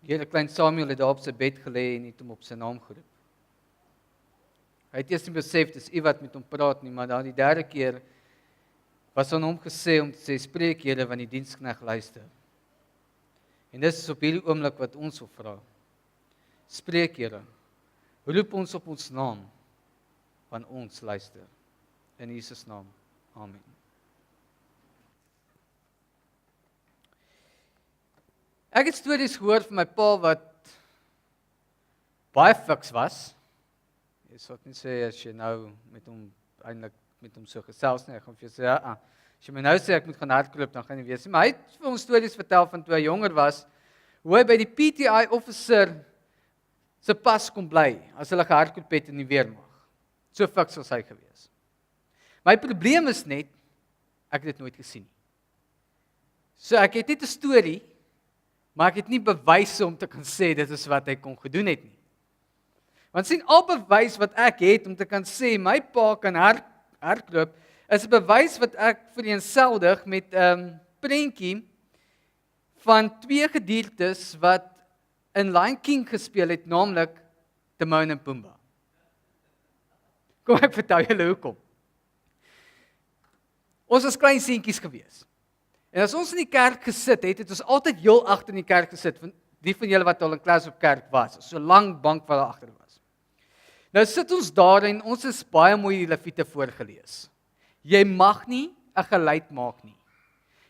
Here klein Samuel het daar op sy bed gelê en het hom op sy naam geroep. Hy het eers nie besef dis U wat met hom praat nie, maar dan die derde keer was aan hom gesê om te sê, spreek Here, want die diensknegt luister. En dis is op hierdie oomblik wat ons wil vra. Spreek Here, roep ons op ons naam, want ons luister. In Jesus naam, amen. Ek het stories gehoor van my pa wat baie fiks was. Jy sal nie sê as jy nou met hom eintlik met hom so gesels nie, ek gaan vir jou sê, as jy my nou sê ek moet gaan hardloop, dan gaan jy weet. Maar hy het vir ons stories vertel van toe hy jonger was, hoe hy by die PTI officer se pas kom bly, as hulle gehardloop het in die weermag. So fiks was hy gewees. My probleem is net, ek het dit nooit gesien nie. So ek het net 'n storie, maar ek het nie bewyse om te kan sê dit is wat hy kon gedoen het nie. Want sien, al bewys wat ek het om te kan sê my pa kan hardloop, is 'n bewys wat ek vereenseldig met 'n prentjie van twee gediertes wat in Lion King gespeel het, naamlik Timon en Pumbaa. Kom ek vertel julle hoekom. Ons was klein seentjies gewees. En as ons in die kerk gesit het, het ons altyd heel agter in die kerk gesit. Die van julle wat al in klas op kerk was, so lank bank wat daar agter was. Nou sit ons daar en ons is baie mooi die Lewiete voorgelees. Jy mag nie 'n geluid maak nie.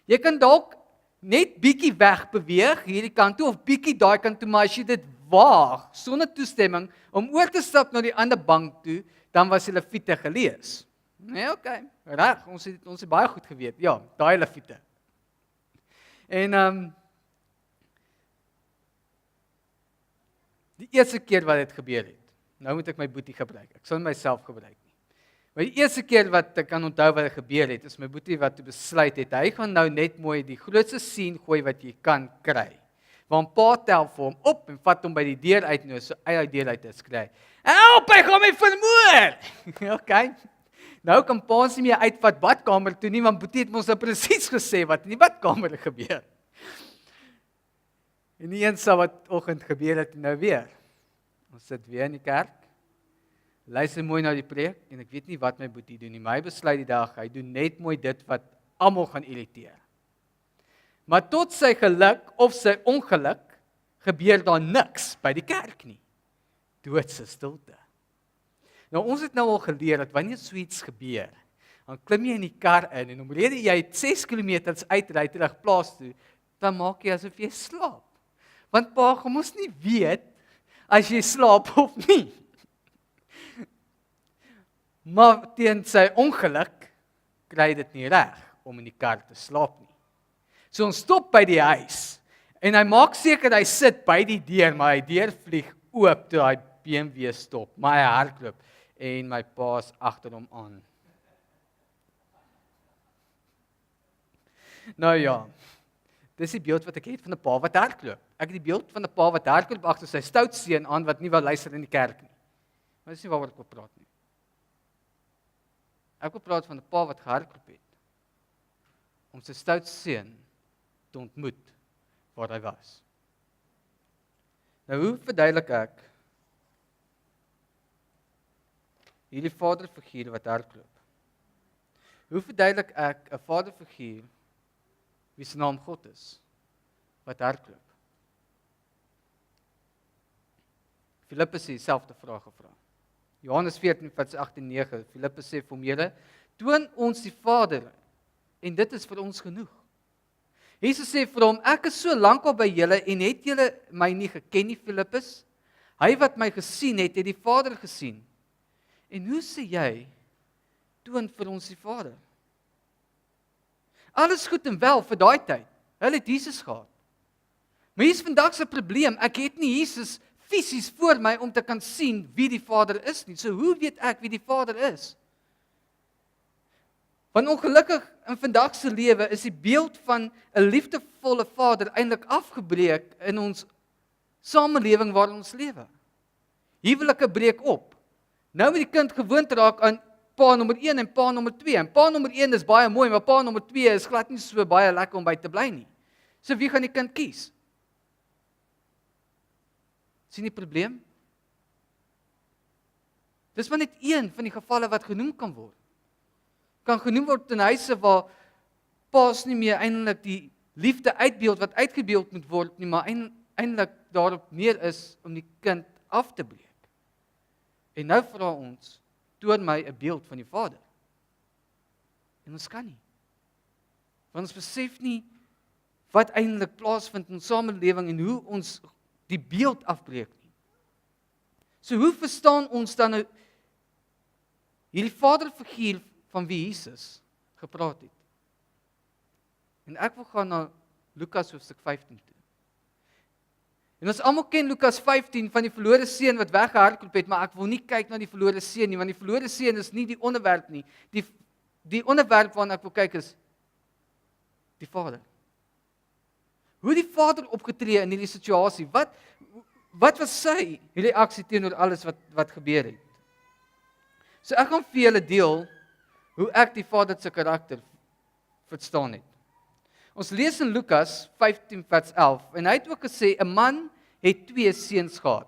Jy kan dalk net bietjie weg beweeg hierdie kant toe of bietjie daai kant toe, maar as jy dit waag sonder toestemming om oor te stap na die ander bank toe, dan was die Lewiete gelees. Nee, okay, reg, ons het baie goed geweet. Ja, daai Lewiete. En die eerste keer wat dit gebeur het, nou moet ek my boetie gebruik. Ek sal myself gebruik nie. Maar die eerste keer wat ek kan onthou wat gebeur het, is my boetie wat besluit het, hy gaan nou net mooi die grootste sien gooi wat jy kan kry. Want pa tel vir hom op en vat hom by die deur uit, nou so uit die deur uit te skry. Help, hy gaan my vermoor! Okay. Nou kan pa ons nie meer uitvat badkamer toe nie, want boetie het ons nou presies gesê wat in die badkamer gebeur. En die een Saterdagoggend gebeur het nou weer. Ons sit weer in die kerk, luister mooi na die preek, en ek weet nie wat my boetie doen nie, maar hy besluit die dag, hy doen net mooi dit wat almal gaan irriteer. Maar tot sy geluk of sy ongeluk, gebeur daar niks by die kerk nie. Doodse stilte. Nou ons het nou al geleer dat wanneer so iets gebeur, dan klim jy in die kar in en omrede jy 6 km uitry terug plaas toe, dan maak jy asof jy slaap. Want pa gaan mos nie weet as jy slaap of nie. Maar teen sy ongeluk kry dit nie reg om in die kar te slaap nie. So ons stop by die huis en hy maak seker hy sit by die deur, maar hy deur vlieg oop toe hy BMW stop, maar hy hardloop en my pa's agter hom aan. Nou ja, dis die beeld wat ek het van 'n pa wat hardloop. Ek het die beeld van 'n pa wat hardloop agter sy stout seun aan wat nie wou luister in die kerk nie. Maar dis nie waaroor ek wil praat nie. Ek wil praat van 'n pa wat gehardloop het om sy stout seun te ontmoet waar hy was. Nou hoe verduidelik ek hierdie vaderfiguur wat hardloop? Hoe verduidelik ek 'n vaderfiguur wie se naam God is, wat hardloop? Filippus het dieselfde vraag gevra. Johannes 14 vers 8 en 9, Filippus sê vir hom, Here, toon ons die Vader, en dit is vir ons genoeg. Jesus sê vir hom, ek is so lank al by julle, en het julle my nie geken nie, Filippus? Hy wat my gesien het die Vader gesien. En hoe sê jy, toon vir ons die Vader? Alles goed en wel vir daai tyd. Hulle het Jesus gehad. Maar hier's vandag se probleem, ek het nie Jesus fisies voor my om te kan sien wie die Vader is nie. So hoe weet ek wie die Vader is? Want ongelukkig in vandag se lewe is die beeld van 'n liefdevolle Vader eintlik afgebreek in ons samelewing waarin ons lewe. Huwelike breek op. Nou moet die kind gewoond raak aan pa nommer 1 en pa nommer 2. En pa nommer 1 is baie mooi, maar pa nommer 2 is glad nie so baie lekker om by te bly nie. So wie gaan die kind kies? Sien die probleem? Dis maar net een van die gevalle wat genoem kan word. Kan genoem word in huise waar paas nie meer eintlik die liefde uitbeeld wat uitgebeeld moet word nie, maar eintlik daarop neer is om die kind af te breek. En nou vra ons, toon my 'n beeld van die Vader. En ons kan nie. Want ons besef nie wat eintlik plaasvind in ons samelewing en hoe ons die beeld afbreek nie. So hoe verstaan ons dan nou hierdie Vaderfiguur van wie Jesus gepraat het? En ek wil gaan na Lukas hoofstuk 15 toe. En ons almal ken Lukas 15 van die verlore seun wat weggehardloop het, maar ek wil nie kyk na die verlore seun nie, want die verlore seun is nie die onderwerp nie. Die onderwerp waarna ek wil kyk is die Vader. Hoe die Vader opgetree in hierdie situasie? Wat was sy reaksie teenoor alles wat gebeur het? So ek gaan vir julle deel hoe ek die Vader se karakter verstaan het. Ons lees in Lukas 15 vers 11 en hy het ook gesê 'n man het 2 seuns gehad.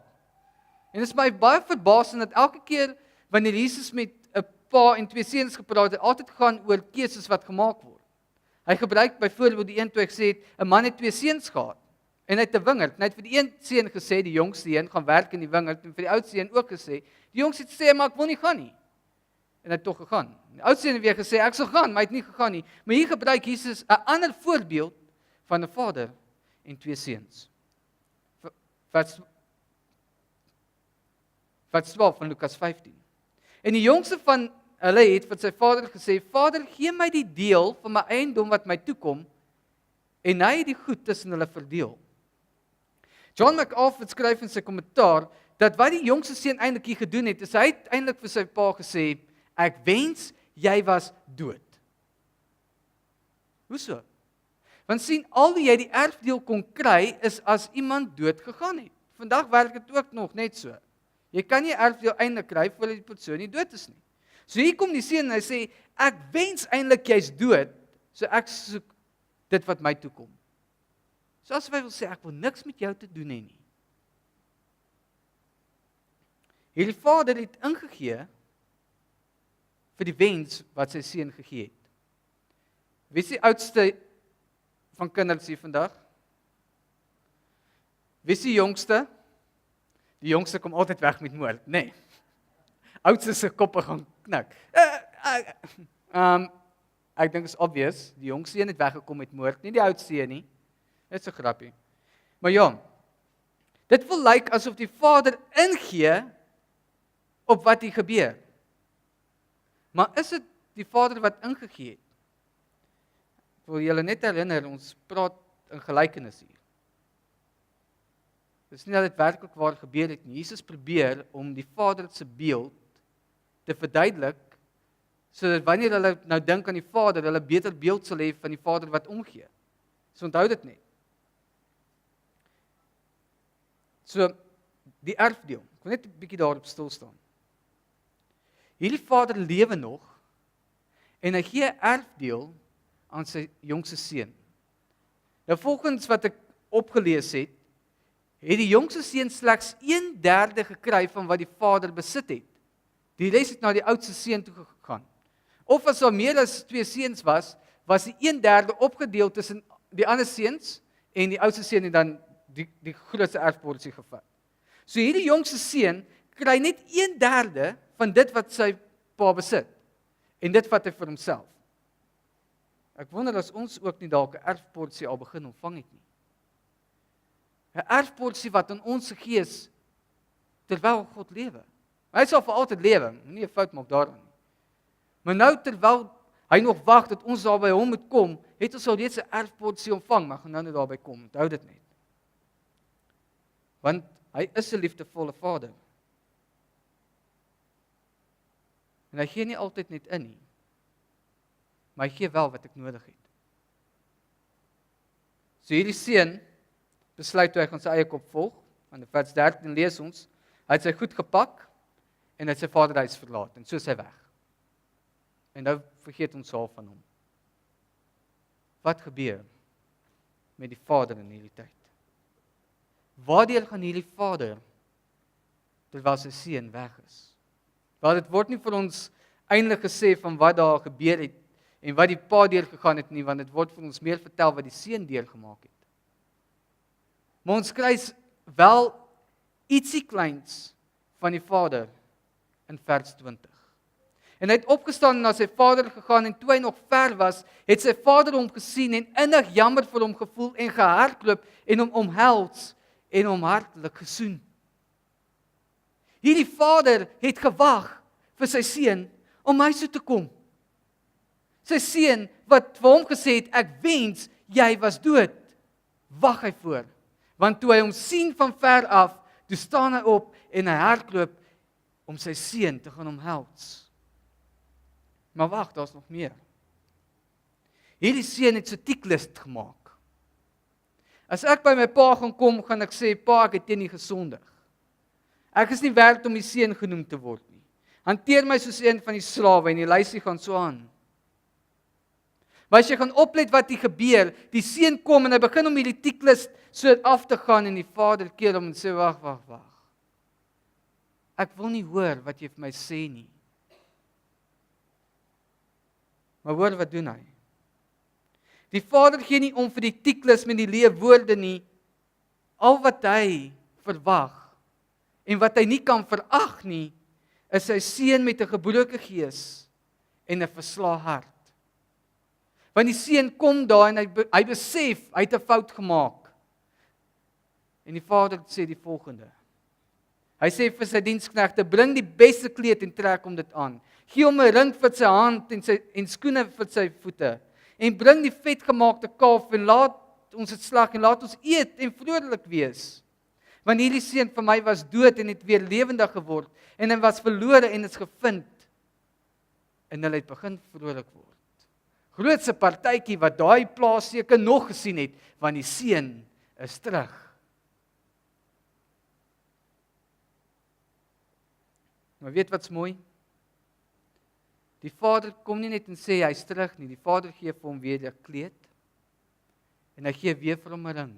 En dit is my baie verbaasend dat elke keer wanneer Jesus met 'n pa en 2 seuns gepraat het, altyd gaan oor keuses wat gemaak word. Hy gebruik byvoorbeeld die een toe hy gesê het 'n man het 2 seuns gehad en hy het 'n wingerd. En hy het vir die een seun gesê, die jongste een, gaan werk in die wingerd en vir die oudste een ook gesê, die jongste het gesê maar ek wil nie gaan nie. En hy het tog gegaan. Die oudste een het weer gesê ek sal gaan, maar hy het nie gegaan nie. Maar hier gebruik Jesus 'n ander voorbeeld van 'n vader en 2 seuns. Vers 12 van Lukas 15. En die jongste van hulle het vir sy vader gesê, Vader, gee my die deel van my eiendom wat my toekom, en hy het die goed tussen hulle verdeel. John MacArthur skryf in sy kommentaar, dat wat die jongste seun eintlik hier gedoen het, is hy het eintlik vir sy pa gesê, ek wens jy was dood. Hoeso? Want sien, al wie jy die erfdeel kon kry, is as iemand dood gegaan het. Vandag werk dit ook nog net so. Jy kan nie erfdeel eintlik kry voordat die persoon nie dood is nie. So hier kom die seun en hy sê, ek wens eintlik jy's dood, so ek soek dit wat my toekom. So as hy wil sê, ek wil niks met jou te doen hê nie. Hierdie vader het ingegee vir die wens wat sy seun gegee het. Wie is die oudste van kinders hier vandag? Wie is die jongste? Die jongste kom altyd weg met moord, nee. Oudste se koppe gaan knik. Ek dink is obvious, die jongste een het weggekom met moord, nie die oudste een nie. Dit is 'n grappie. Maar ja, dit wil lyk asof die vader ingee op wat hier gebeur. Maar is dit die vader wat ingegee het? Ek wil julle net herinner, ons praat in gelykenis hier. Dis nie dat dit werklik waar gebeur het nie. Jesus probeer om die Vader se beeld te verduidelik, sodat wanneer hulle nou dink aan die Vader, hulle beter beeld sal hê van die Vader wat omgee. So onthou dit net. So, die erfdeel. Ek wil net 'n bietjie daarop stil staan. Hierdie Vader lewe nog, en hy gee 'n erfdeel aan sy jongste seun. Nou volgens wat ek opgelees het die jongste seun slegs 1/3 gekry van wat die vader besit het. Die res het na die oudste seun toe gegaan. Of as daar meer as 2 seuns was die 1/3 opgedeel tussen die ander seuns en die oudste seun het dan die grootste erfporsie gevat. So hierdie jongste seun kry net 1/3 van dit wat sy pa besit en dit vat hy vir homself. Ek wonder as ons ook nie dalk 'n erfporsie al begin ontvang het nie. 'n Erfporsie wat in ons gegee is terwyl God lewe. Hy sal vir altyd lewe, moenie 'n fout maak daarin nie. Maar nou terwyl hy nog wag dat ons daar by hom moet kom, het ons al reeds 'n erfporsie ontvang, maar gaan nou net daarby kom. Onthou dit net. Want hy is 'n liefdevolle Vader. En hy gee nie altyd net in nie. Maar hy gee wel wat ek nodig het. So hierdie seun besluit toe hy gaan sy eie kop volg, want in vers 13 lees ons, hy het sy goed gepak en hy het sy vaderhuis verlaat en so is hy weg. En nou vergeet ons al van hom. Wat gebeur met die vader in hierdie tyd? Waardeur gaan hierdie vader terwyl sy seun weg is. Want dit word nie vir ons eintlik gesê van wat daar gebeur het en wat die pa deurgegaan het nie, want dit word vir ons meer vertel wat die seun deurgemaak het. Maar ons kry wel ietsie kleins van die vader in vers 20. En hy het opgestaan en na sy vader gegaan en toe hy nog ver was, het sy vader hom gesien en innig jammer vir hom gevoel en gehardloop en hom omhels en hom hartlik gesoen. Hierdie vader het gewag vir sy seun om huis toe te kom. Sy seun wat vir hom gesê het, ek wens jy was dood, wag hy voor. Want toe hy hom sien van ver af, toe staan hy op en hy hardloop om sy seun te gaan omhels. Maar wag, daar's nog meer. Hierdie seun het so tieklist gemaak. As ek by my pa gaan kom, gaan ek sê, pa, ek het teen nie gesondig. Ek is nie werd om die seun genoem te word nie. Hanteer my soos een van die slawe en die lysie gaan so aan. Maar as jy gaan oplet wat hier gebeur, die seun kom en hy begin om hierdie tieklist so af te gaan en die vader keer hom en sê, wag. Ek wil nie hoor wat jy vir my sê nie. Maar hoor wat doen hy? Die vader gee nie om vir die tieklus met die leë woorde nie. Al wat hy verwag en wat hy nie kan verag nie, is sy seun met 'n gebroke gees en 'n verslae hart. Want die seun kom daar en hy besef hy het 'n fout gemaak. En die vader sê die volgende. Hy sê vir sy diensknegte, bring die beste kleed en trek hom dit aan. Gee hom 'n ring vir sy hand en skoene vir sy voete. En bring die vetgemaakte kalf en laat ons dit slag en laat ons eet en vrolik wees. Want hierdie seun van my was dood en het weer lewendig geword en hy was verlore en is gevind. En hulle het begin vrolik word. Grootse partytjie wat daai plaas seker nog gesien het, want die seun is terug. Maar weet wat's mooi? Die vader kom nie net en sê hy's terug nie. Die vader gee vir hom weer 'n kleed en hy gee weer vir hom 'n ring.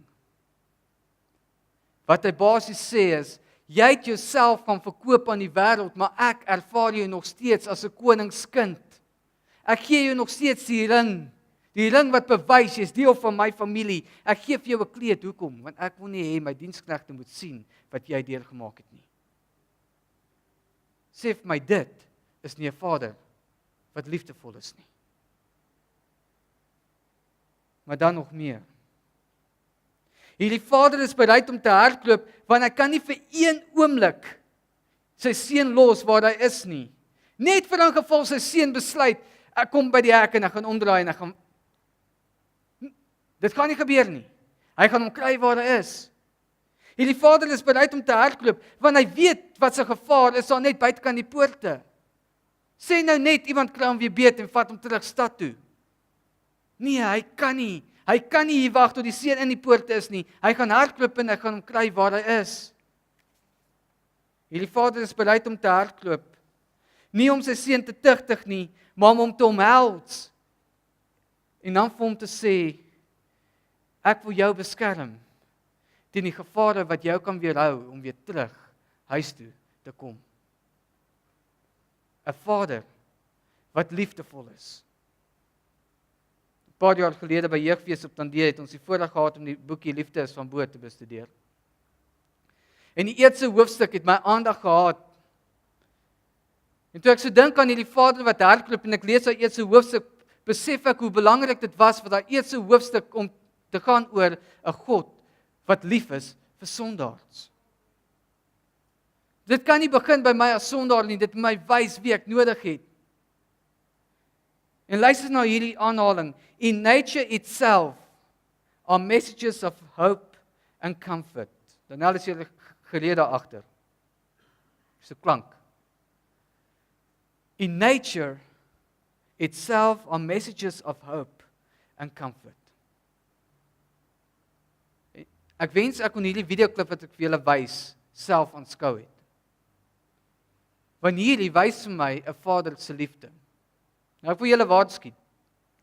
Wat hy basies sê is, jy het jouself gaan verkoop aan die wêreld, maar ek ervaar jou nog steeds as 'n koningskind. Ek gee jou nog steeds die ring wat bewys jy is deel van my familie. Ek gee vir jou 'n kleed, hoekom? Want ek wil nie hê my diensknegte moet sien wat jy deurgemaak het nie. Sê vir my, dit is nie 'n vader wat liefdevol is nie. Maar dan nog meer. Hierdie vader is bereid om te hardloop, want hy kan nie vir een oomblik sy seun los waar hy is nie. Net vir 'n geval sy seun besluit, ek kom by die hek en ek gaan omdraai en ek gaan... Dit gaan nie gebeur nie. Hy gaan hom kry waar hy is. Hierdie vader is bereid om te hardloop, want hy weet wat sy gevaar is al net buitekant die poorte. Sê nou net iemand kry hom weer beet en vat hom terug stad toe. Nee, hy kan nie. Hy kan nie hier wag tot die seun in die poorte is nie. Hy gaan hardloop en hy gaan hom kry waar hy is. Hierdie vader is bereid om te hardloop. Nie om sy seun te tugtig nie, maar om hom te omhels. En dan vir hom te sê, ek wil jou beskerm teen die gevare wat jou kan weerhou om weer terug huis toe te kom. 'n Vader wat liefdevol is. 'n Paar jaar gelede by Jeugfees op Tandee het ons die voorreg gehad om die boekie Liefde is van bo te bestudeer. En die eerste hoofstuk het my aandag gehad. En toe ek so dink aan hierdie vader wat hardloop en ek lees daai eerste hoofstuk, besef ek hoe belangrik dit was vir daai eerste hoofstuk om te gaan oor 'n God wat lief is vir sondaars. Dit kan nie begin by my as sondaar nie, dit moet my wys wie ek nodig het. En luister na hierdie aanhaling. In nature itself are messages of hope and comfort. Dan is jy geleer daar agter. Dis 'n klank. In nature itself are messages of hope and comfort. Ek wens ek kon hierdie videoklip wat ek vir julle wys, self aanskou het. Want hierdie wys vir my 'n vader se liefde. Nou ek wil julle waarsku.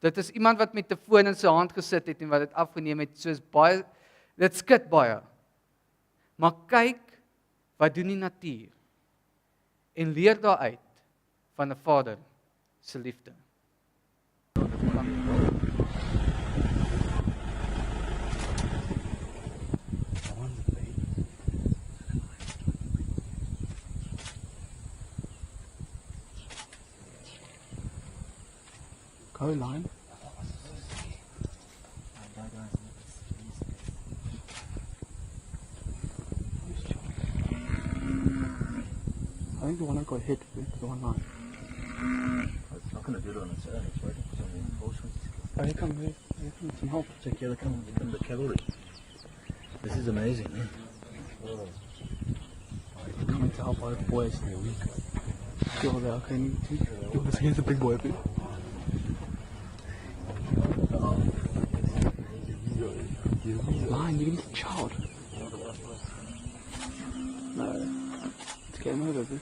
Dit is iemand wat met 'n foon in sy hand gesit het en wat dit afgeneem het, soos baie, dit skud baie. Maar kyk, wat doen die natuur? en leer daaruit van 'n Vader se liefde. Go line. I think the one I got hit with the one line. It's not going to do it on its own. It's waiting for some reinforcements. Oh, here come some help. Check here, come the cavalry. This is amazing, man. They're coming to help our boys. Get over there, okay? Here's the big boy a bit. Line, you can get a child. No. It's game over, bro.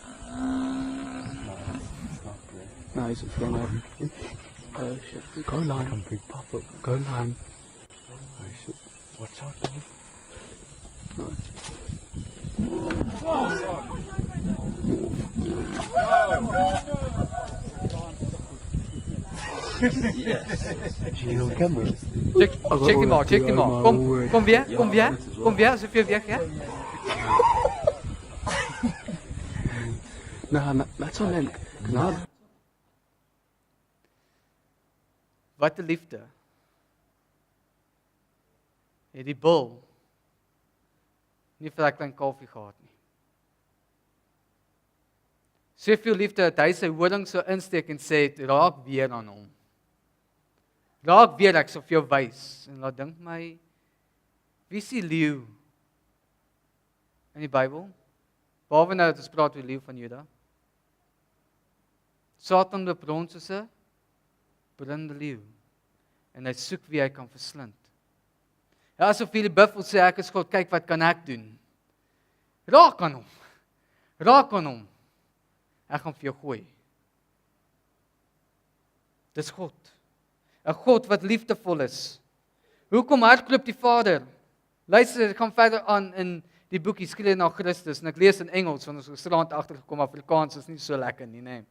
No, it's game over. Oh shit. Go line. Come big pop up. Go line. Oh shit. Watch out, dog. Zie je nog camera? Check die maar, check die maar. Kom weer, zoveel weg, ja? No, that's on them. No. Wat 'n liefde. Het die bul nie vir 'n klein kalfie gehad nie. Soveel liefde dat hy sy horing so insteek en sê, raak weer aan hom. Raak weer, ek sal vir jou wys. En laat dink my, wie is die leeu in die Bybel? Behalwe nou dat ons praat oor die leeu van Juda. Satan loop rond soos 'n blinde leeu. En hy soek wie hy kan verslind. Ja, asof die buffel sê, ek is God, kyk wat kan ek doen. Raak aan hom. Raak aan hom. Ek gaan vir jou gooi. Dis God. 'n God wat liefdevol is. Hoekom hardloop die Vader? Luister, ek gaan verder aan in die boekie Skrif na Christus en ek lees in Engels want ons het gisterand agtergekom Afrikaans is nie so lekker nie, nê.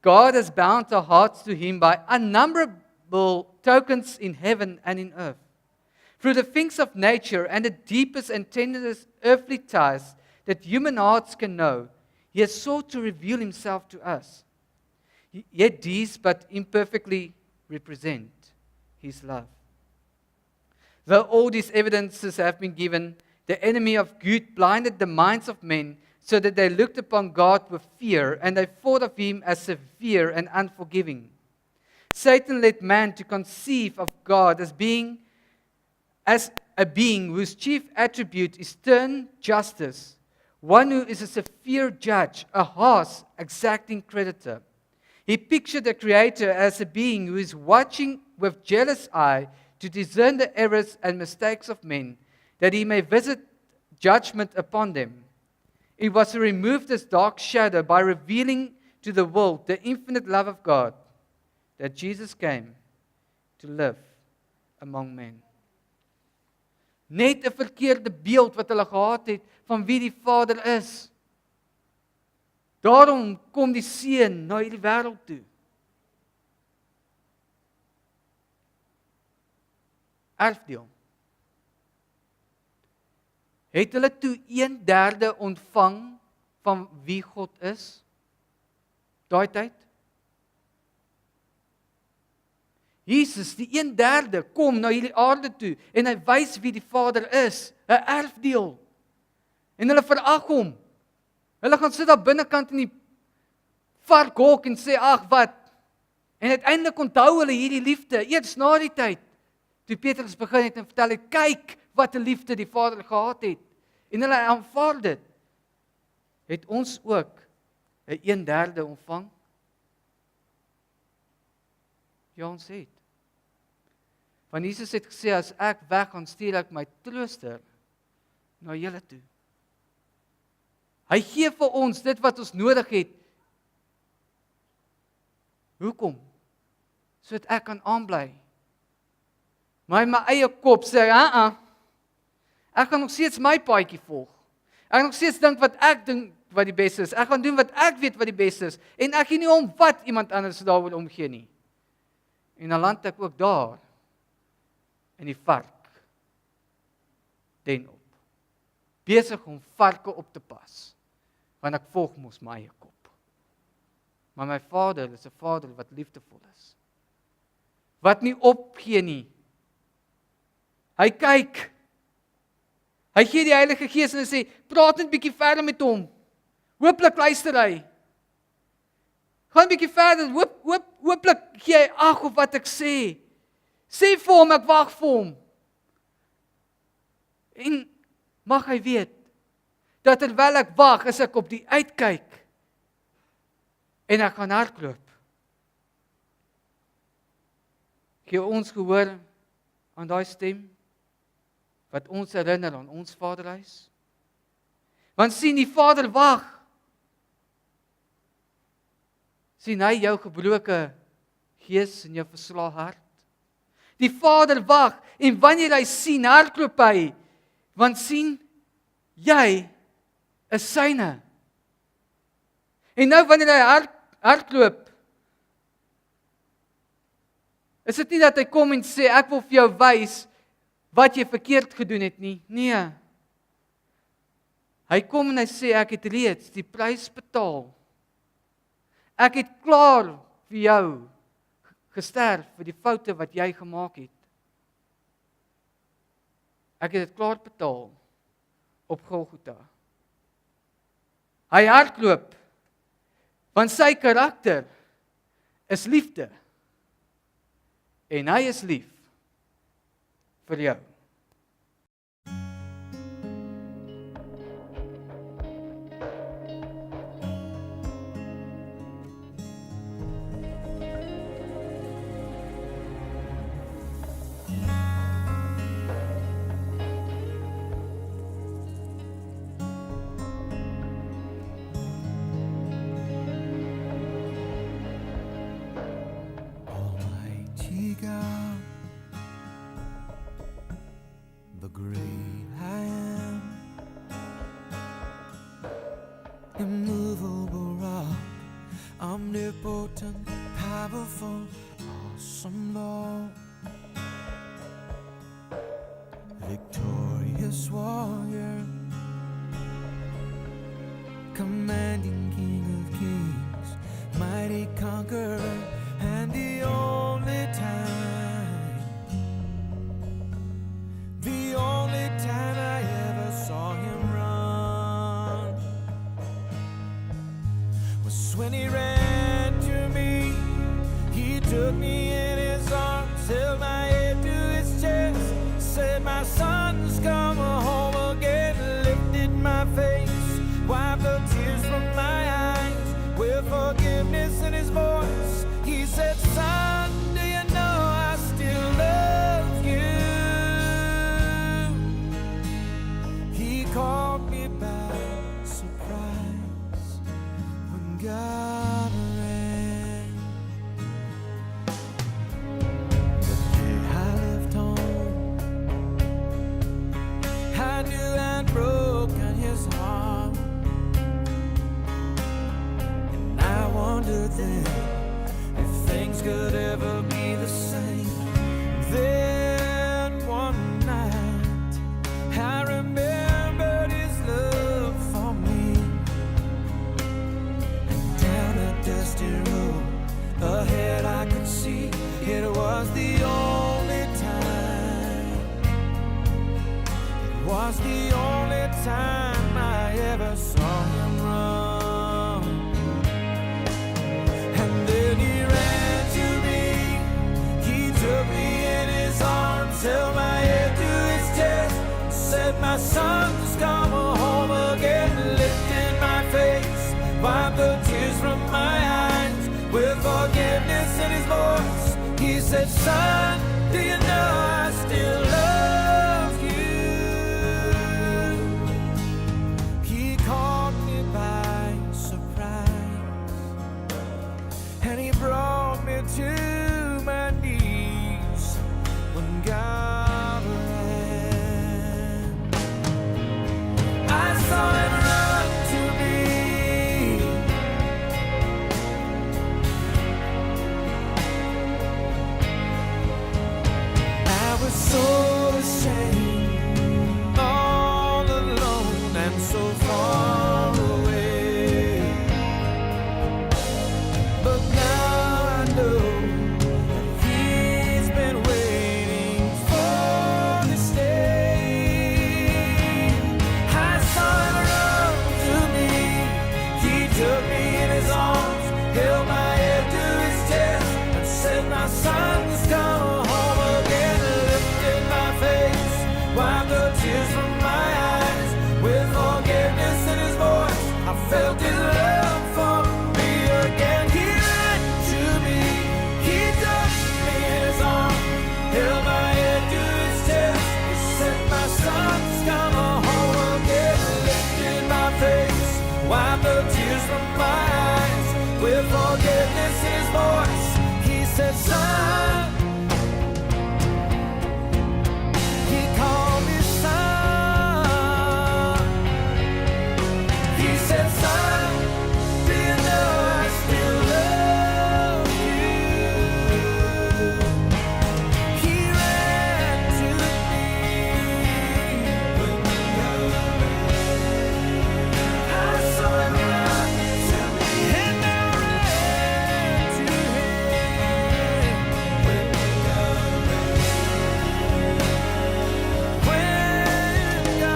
God has bound our hearts to him by innumerable tokens in heaven and in earth. Through the things of nature and the deepest and tenderest earthly ties that human hearts can know, he has sought to reveal himself to us. Yet these but imperfectly represent his love. Though all these evidences have been given, the enemy of good blinded the minds of men so that they looked upon God with fear and they thought of him as severe and unforgiving. Satan led man to conceive of God as a being whose chief attribute is stern justice, one who is a severe judge, a harsh, exacting creditor. He pictured the Creator as a being who is watching with jealous eye to discern the errors and mistakes of men, that he may visit judgment upon them. It was to remove this dark shadow by revealing to the world the infinite love of God, that Jesus came to live among men. Net 'n verkeerde beeld wat hulle gehad het van wie die Vader is. Daarom kom die Seun na hierdie wêreld toe. Erfdeel. Het hulle toe 1/3 ontvang van wie God is? Daai tyd? Jesus, die 1/3 kom na hierdie aarde toe en hy wys wie die Vader is, 'n erfdeel. En hulle verag hom. Hulle gaan sit daar binnekant in die varkhok en sê, ag wat. En uiteindelik onthou hulle hierdie liefde, eers na die tyd, toe Petrus begin het en vertel het, kyk wat 'n liefde die Vader gehad het. En hulle aanvaar dit. Het ons ook 'n 1/3 ontvang? Ja, ons het. Want Jesus het gesê, as ek weggaan, stuur ek my trooster na julle toe. Hy gee vir ons dit wat ons nodig het. Hoekom? Sodat ek kan aanbly. Maar in my eie kop sê, ek gaan nog steeds my paadjie volg. Ek gaan nog steeds dink wat ek dink wat die beste is. Ek gaan doen wat ek weet wat die beste is en ek gee nie om wat iemand anders daaroor omgee nie. En dan land ek ook daar in die vark den op. Besig om varke op te pas. Want ek volg mos my eie kop. Maar my Vader is 'n Vader wat liefdevol is. Wat nie opgee nie. Hy kyk. Hy gee die Heilige Gees en hy sê, praat net bietjie verder met hom. Hooplik luister hy. Gaan bietjie verder, hooplik gee hy ag op wat ek sê. Sê vir hom, ek wag vir hom. En mag hy weet, dat terwyl ek wag, is ek op die uitkyk. En ek gaan hardloop. Gee ons gehoor aan daai stem, wat ons herinner aan ons Vaderhuis. Want sien, die Vader wag. Sien hy jou gebroke gees en jou verslae hart. Die Vader wag en wanneer hy sien, hardloop hy. Want sien, jy is syne. En nou wanneer hy hardloop, is dit nie dat hy kom en sê, ek wil vir jou wys wat jy verkeerd gedoen het nie. Nee. Hy kom en hy sê, ek het reeds die prys betaal. Ek het klaar vir jou gesterf vir die foute wat jy gemaak het. Ek het dit klaar betaal op Golgotha. Hy hardloop, want sy karakter is liefde. En hy is lief vir jou. Almighty God, the great I am, immovable rock, omnipotent, powerful, awesome Lord, victorious warrior, commanding King of Kings, mighty conqueror, and the only time I ever saw him run was when he ran to me. He took me in his arms, held my head to his chest, said, my son's come home again, lifted my face, wiped the tears from my eyes, with forgiveness in his voice. He said, son, do you know I still love you? He caught me by surprise when God ran. The day I left home, I knew I'd broken his heart, and I wondered then if things could ever be the same. Then one night I remembered his love for me, and down a dusty road ahead I could see it was the only time, it was the only time I ever saw him run. And then he ran to me, he took me in his arms, held my head to his chest, said, my son's come home again, lifted my face, wiped the tears from my eyes, with forgiveness in his voice. He said, son, do you know I still love you? He caught me by surprise, and he brought me to my knees when God ran. I saw tears from my eyes. With forgiveness in his voice, I felt his love for me again. He ran to me, he touched me in his arm, held my head to his chest. He said, my son's come home again. Lifted my face, wiped the tears from my eyes. With forgiveness in his voice, he said, son. He called me son. He said, son, do you know I still love you? He ran to me when we got away. I saw him run to me, and I ran to him when we got away. When God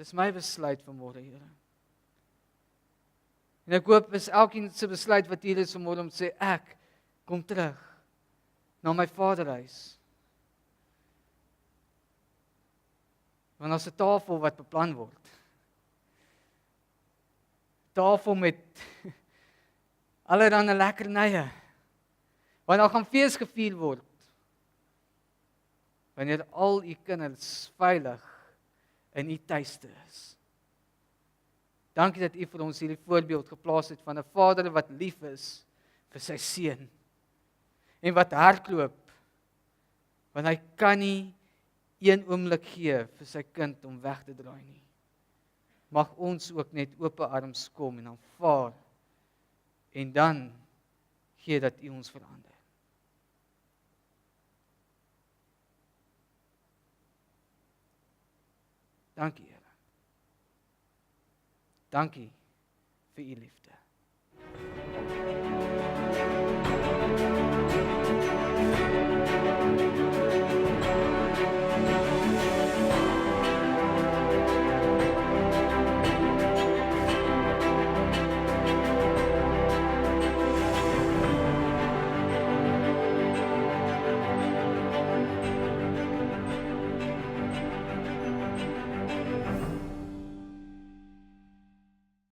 Dis my besluit vanmôre, Here. En ek hoop is elkeen se besluit wat hier is vanmôre om te sê ek kom terug na my Vaderhuis. Want ons 'n tafel wat beplan word. Tafel met allerlei lekkernye. Want daar gaan fees gevier word. Wanneer al u kinders veilig in u tuiste is. Dankie dat u vir ons hierdie voorbeeld geplaas het van 'n vader wat lief is vir sy seun en wat hardloop want hy kan nie een oomblik gee vir sy kind om weg te draai nie. Mag ons ook net oop arms kom en aanvaar en dan gee dat u ons verander. Dankie, Here. Dankie vir u liefde.